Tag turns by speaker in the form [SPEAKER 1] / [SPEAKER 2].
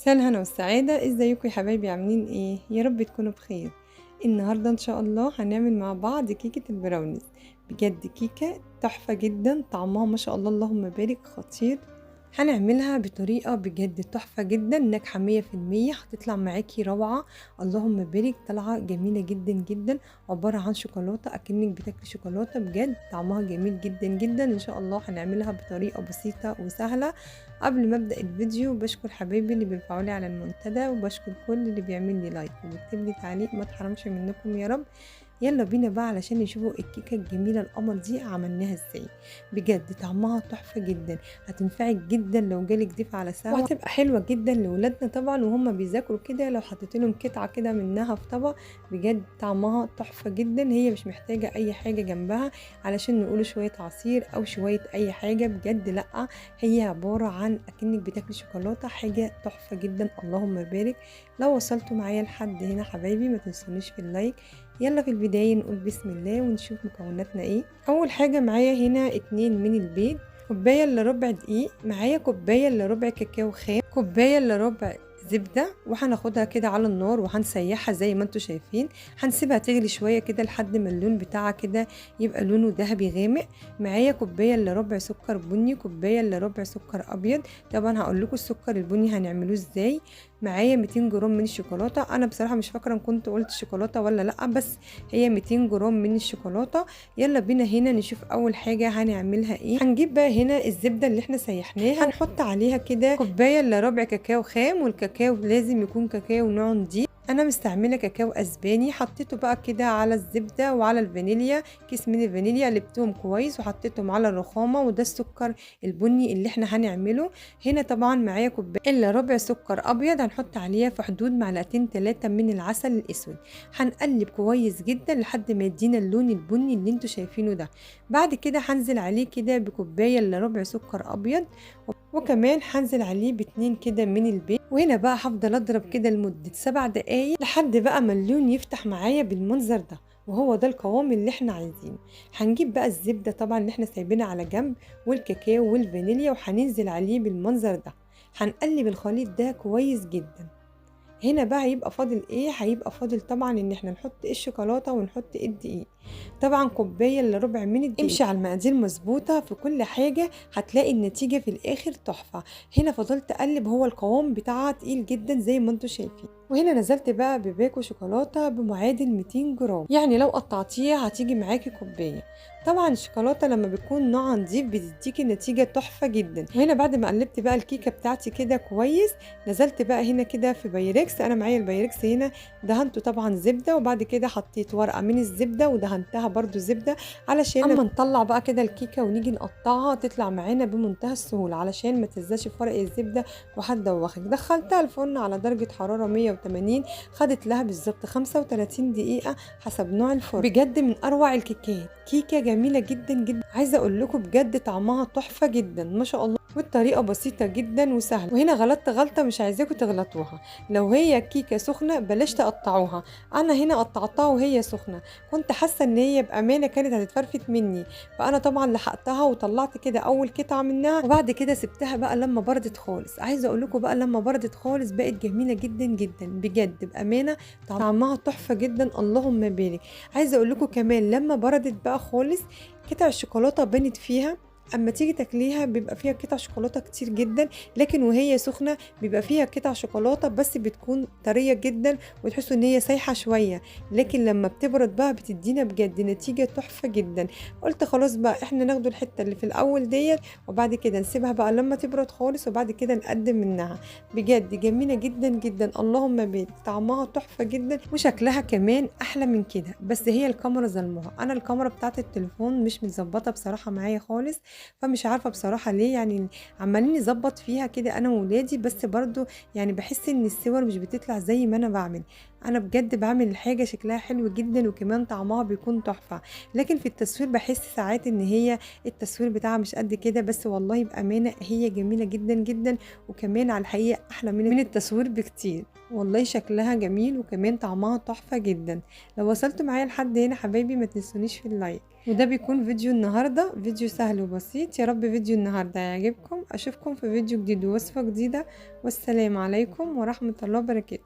[SPEAKER 1] مساء الهنا والسعادة، ازيكم يا حبايبي؟ عاملين ايه؟ يا رب تكونوا بخير. النهاردة ان شاء الله هنعمل مع بعض كيكة البراونيز. بجد كيكة تحفة جدا، طعمها ما شاء الله اللهم بارك خطير. هنعملها بطريقة بجد تحفة جدا، ناجحة 100%، هتطلع معاكي روعة. اللهم بارك، طالعة جميلة جدا جدا. عبارة عن شوكولاتة، اكنك بتاكلي شوكولاتة، بجد طعمها جميل جدا جدا. ان شاء الله هنعملها بطريقة بسيطة وسهلة. قبل ما ابدا الفيديو بشكر حبايبي اللي بيرفعوا لي على المنتدى، وبشكر كل اللي بيعمل لي لايك وبيكتب لي تعليق، ما تحرمش منكم يا رب. يلا بينا بقى علشان نشوفوا الكيكه الجميله القمر دي عملناها ازاي. بجد طعمها تحفه جدا، هتنفعك جدا لو جالك ضيف على ساعه، وهتبقى حلوه جدا لاولادنا طبعا وهم بيذاكروا كده. لو حطيت لهم قطعه كده منها في طبق، بجد طعمها تحفه جدا. هي مش محتاجه اي حاجه جنبها علشان نقول شويه عصير او شويه اي حاجه، بجد لا. هي عباره عن اكنك بتاكلي شوكولاته، حاجه تحفه جدا. اللهم بارك. لو وصلتوا معايا لحد هنا حبايبي ما تنسونيش في اللايك. يلا في البداية نقول بسم الله ونشوف مكوناتنا ايه. اول حاجة معايا هنا 2 من البيض، كوباية الا ربع دقيق، معايا كوباية الا ربع كاكاو خام، كوباية الا ربع زبدة، وهناخدها كده على النار وهنسيحها زي ما انتوا شايفين. هنسيبها تغلي شوية كده لحد ما اللون بتاعها كده يبقى لونه ذهبي غامق. معايا كوباية الا ربع سكر بني، كوباية الا ربع سكر ابيض. طبعا هقول لكم السكر البني هنعملوه ازاي. معايا 200 جرام من الشوكولاته، انا بصراحه مش فاكره ان كنت قلت شوكولاته ولا لا، بس هي 200 جرام من الشوكولاته. يلا بينا هنا نشوف اول حاجه هنعملها ايه. هنجيب بقى هنا الزبده اللي احنا سيحناها، هنحط عليها كده كوبايه الا ربع كاكاو خام، والكاكاو لازم يكون كاكاو نوع نضيف. انا مستعمله كاكاو اسباني، حطيته بقى كده على الزبده وعلى الفانيليا، كيس من الفانيليا، قلبتهم كويس وحطيتهم على الرخامه. وده السكر البني اللي احنا هنعمله. هنا طبعا معايا كوبايه الا ربع سكر ابيض، هنحط عليها في حدود معلقتين 3 من العسل الاسود. هنقلب كويس جدا لحد ما يدينا اللون البني اللي انتوا شايفينه ده. بعد كده هنزل عليه كده بكوبايه الا ربع سكر ابيض، وكمان هنزل عليه ب2 كده من البيض. وهنا بقى هفضل اضرب كده لمدة 7 دقايق لحد بقى ما اللون يفتح معايا بالمنظر ده، وهو ده القوام اللي احنا عايزينه. هنجيب بقى الزبدة طبعا اللي احنا سايبينها على جنب، والكاكاو والفانيليا، وهننزل عليه بالمنظر ده. هنقلب الخليط ده كويس جدا. هنا بقى هيبقى فاضل ايه؟ هيبقى فاضل طبعا ان احنا نحط الشوكولاته ونحط الدقيق. طبعا كوبايه الا ربع من الدقيق. امشي على المقادير مظبوطه في كل حاجه، هتلاقي النتيجه في الاخر تحفه. هنا فضلت اقلب، هو القوام بتاعها تقيل جدا زي ما انتم شايفين. وهنا نزلت بقى بباكو شوكولاته بمعادل 200 جرام، يعني لو قطعتيها هتيجي معاكي كوبايه. طبعا الشوكولاته لما بتكون نوع نضيف بتديكي نتيجه تحفه جدا. وهنا بعد ما قلبت بقى الكيكه بتاعتي كده كويس، نزلت بقى هنا كده في بايركس. انا معايا البايركس هنا، دهنته طبعا زبده، وبعد كده حطيت ورقه من الزبده ودهنتها برضو زبده، علشان اما نطلع بقى كده الكيكه ونيجي نقطعها تطلع معانا بمنتهى السهوله، علشان ما تلزقش في ورق الزبده وهتدوخك. دخلتها الفرن على درجه حراره 180، خدت لها بالظبط 35 دقيقه حسب نوع الفرن. بجد من اروع الكيكات، كيكه جميله جدا جدا. عايزه اقول لكم بجد طعمها تحفه جدا ما شاء الله، والطريقه بسيطه جدا وسهله. وهنا غلطت غلطه مش عايزاكم تغلطوها، لو هي كيكه سخنه بلاش تقطعوها. انا هنا قطعتها وهي سخنه، كنت حاسه ان هي بامانه كانت هتتفرفت مني، فانا طبعا لحقتها وطلعت كده اول قطعه منها، وبعد كده سبتها بقى لما بردت خالص. عايزه اقول لكم بقى لما بردت خالص بقت جميله جدا جدا، بجد بامانه طعمها تحفه جدا. اللهم بارك. عايزه اقول لكم كمان لما بردت بقى خالص، قطع الشوكولاته بانت فيها. اما تيجي تاكليها بيبقى فيها قطع شوكولاته كتير جدا، لكن وهي سخنه بيبقى فيها قطع شوكولاته بس بتكون طريه جدا، وتحسوا ان هي سايحه شويه. لكن لما بتبرد بقى بتدينا بجد نتيجه تحفه جدا. قلت خلاص بقى احنا ناخدوا الحته اللي في الاول ديت، وبعد كده نسيبها بقى لما تبرد خالص، وبعد كده نقدم منها. بجد جميله جدا جدا. اللهم بارك، طعمها تحفه جدا وشكلها كمان احلى من كده. بس هي الكاميرا ظلمها، انا الكاميرا بتاعت التليفون مش متظبطه بصراحه معايا خالص، فمش عارفه بصراحه ليه. يعني عمالين نظبط فيها كده انا وولادي، بس برضو يعني بحس ان الصور مش بتطلع زي ما انا بعمل. انا بجد بعمل الحاجه شكلها حلو جدا وكمان طعمها بيكون تحفه، لكن في التصوير بحس ساعات ان هي التصوير بتاعها مش قد كده. بس والله بامانه هي جميله جدا جدا، وكمان على الحقيقه احلى من التصوير بكتير. والله شكلها جميل وكمان طعمها تحفه جدا. لو وصلتوا معايا لحد هنا حبايبي ما تنسونيش في اللايك. وده بيكون فيديو النهاردة، فيديو سهل وبسيط. يا رب فيديو النهاردة يعجبكم. اشوفكم في فيديو جديد ووصفة جديدة، والسلام عليكم ورحمة الله وبركاته.